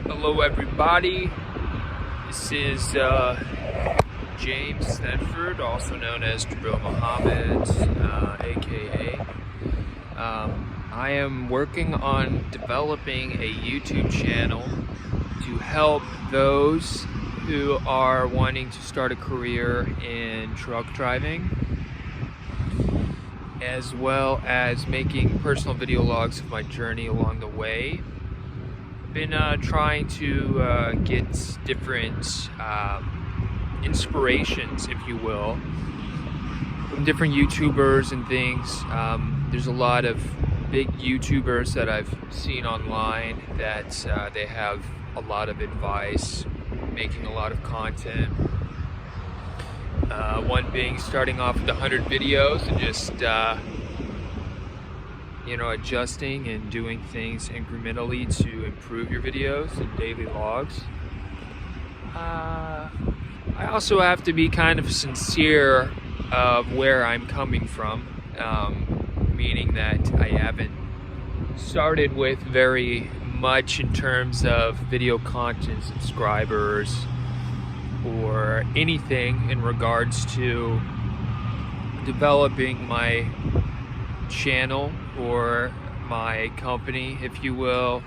Hello everybody, this is James Thedford, also known as Jabril Muhammad, aka. I am working on developing a YouTube channel to help those who are wanting to start a career in truck driving, as well as making personal video logs of my journey along the way. Been trying to get different inspirations, if you will, from different YouTubers and things. There's a lot of big YouTubers that I've seen online that they have a lot of advice, making a lot of content. One being starting off with 100 videos and just adjusting and doing things incrementally to improve your videos and daily logs. I also have to be kind of sincere of where I'm coming from, meaning that I haven't started with very much in terms of video content, subscribers, or anything in regards to developing my channel or my company, if you will,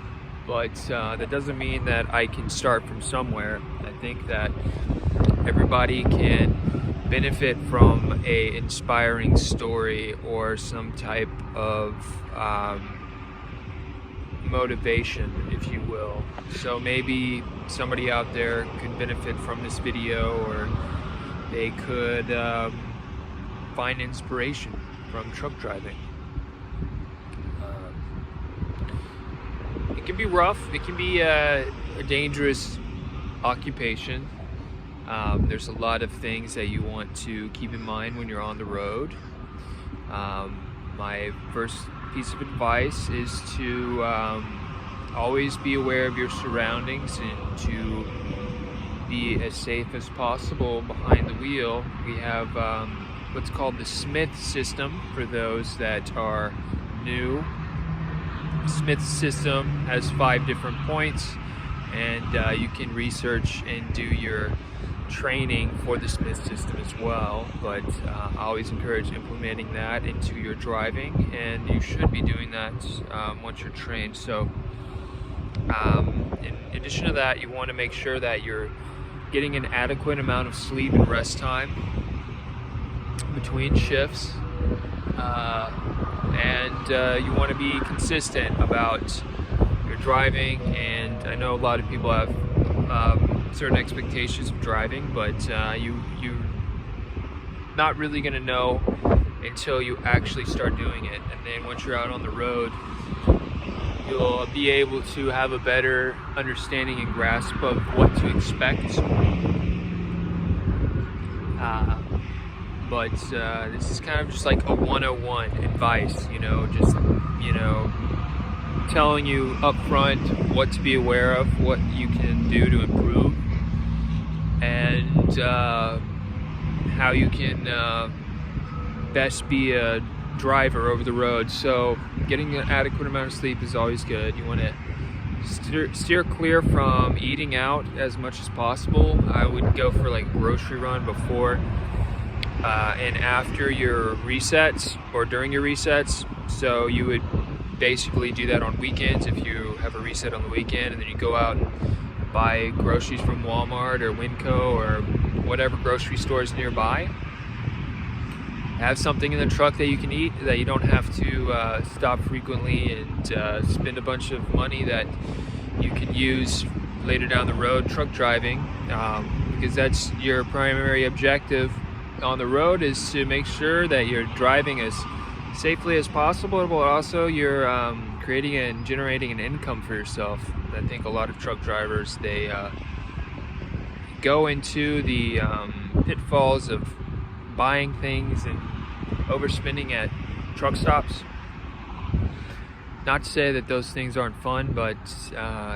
but that doesn't mean that I can start from somewhere. I think that everybody can benefit from a inspiring story or some type of motivation, if you will. So maybe somebody out there could benefit from this video, or they could find inspiration from truck driving. It can be rough, it can be a dangerous occupation. There's a lot of things that you want to keep in mind when you're on the road. My first piece of advice is to always be aware of your surroundings and to be as safe as possible behind the wheel. We have what's called the Smith system for those that are new. Smith system has 5 different points, and you can research and do your training for the Smith system as well, but I always encourage implementing that into your driving, and you should be doing that once you're trained. So in addition to that, you want to make sure that you're getting an adequate amount of sleep and rest time between shifts, and you want to be consistent about your driving. And I know a lot of people have certain expectations of driving, but you're not really going to know until you actually start doing it. And then once you're out on the road, you'll be able to have a better understanding and grasp of what to expect. But this is kind of just like a 101 advice, telling you up front what to be aware of, what you can do to improve, and how you can best be a driver over the road. So getting an adequate amount of sleep is always good. You want to steer clear from eating out as much as possible. I would go for like a grocery run before and after your resets, or during your resets. So you would basically do that on weekends if you have a reset on the weekend, and then you go out and buy groceries from Walmart or Winco or whatever grocery stores nearby. Have something in the truck that you can eat, that you don't have to stop frequently and spend a bunch of money that you can use later down the road truck driving, because that's your primary objective on the road, is to make sure that you're driving as safely as possible, but also you're creating and generating an income for yourself. I think a lot of truck drivers, they go into the pitfalls of buying things and overspending at truck stops. Not to say that those things aren't fun, but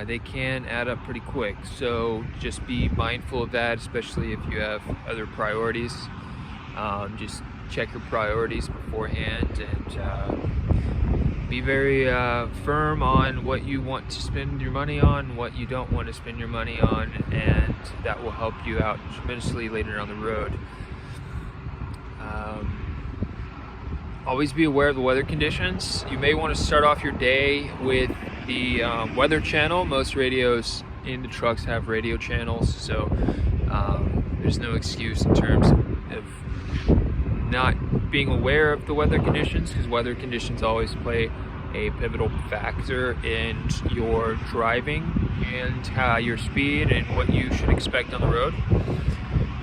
they can add up pretty quick. So just be mindful of that, especially if you have other priorities. Just check your priorities beforehand, and be very firm on what you want to spend your money on, what you don't want to spend your money on, and that will help you out tremendously later on the road. Always be aware of the weather conditions. You may want to start off your day with the weather channel. Most radios in the trucks have radio channels, so there's no excuse in terms of not being aware of the weather conditions, because weather conditions always play a pivotal factor in your driving and your speed and what you should expect on the road.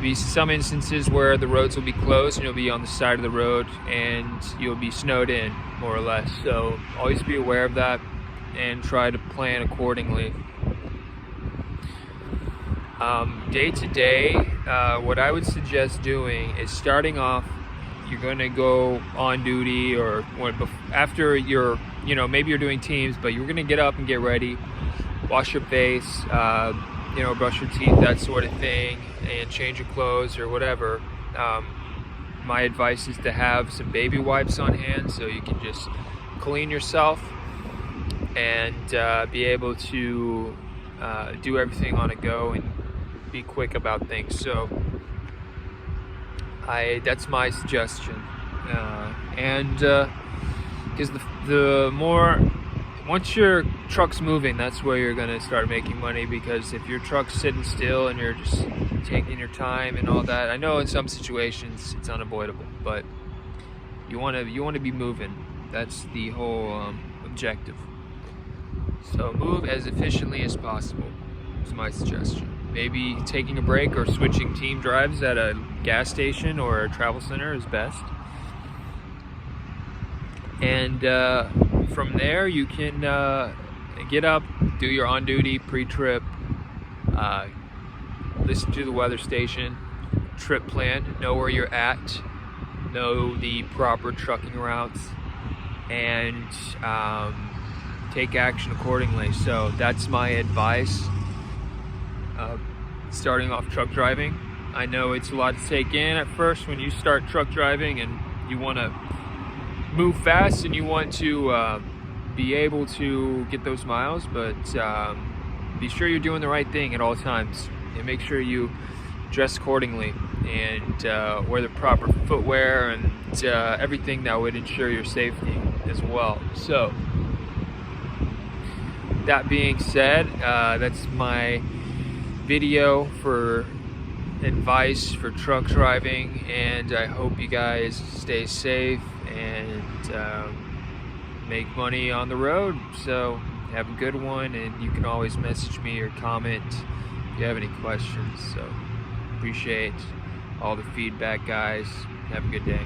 Be some instances where the roads will be closed and you'll be on the side of the road and you'll be snowed in, more or less. So always be aware of that and try to plan accordingly. Day to day, what I would suggest doing is starting off, you're going to go on duty, or after you're, maybe you're doing teams, but you're going to get up and get ready, wash your face, brush your teeth, that sort of thing, and change your clothes or whatever. My advice is to have some baby wipes on hand so you can just clean yourself and be able to do everything on a go and be quick about things. So that's my suggestion. Because once your truck's moving, that's where you're going to start making money. Because if your truck's sitting still and you're just taking your time and all that, I know in some situations it's unavoidable, but you want to be moving. That's the whole objective. So move as efficiently as possible is my suggestion. Maybe taking a break or switching team drives at a gas station or a travel center is best. And from there, you can get up, do your on-duty pre-trip, listen to the weather station, trip plan, know where you're at, know the proper trucking routes, and take action accordingly. So that's my advice. Starting off truck driving. I know it's a lot to take in at first when you start truck driving and you want to move fast and you want to be able to get those miles, but be sure you're doing the right thing at all times, and make sure you dress accordingly and wear the proper footwear and everything that would ensure your safety as well. So that being said, that's my video for advice for truck driving, and I hope you guys stay safe and make money on the road. So have a good one, and you can always message me or comment if you have any questions. So appreciate all the feedback, guys. Have a good day.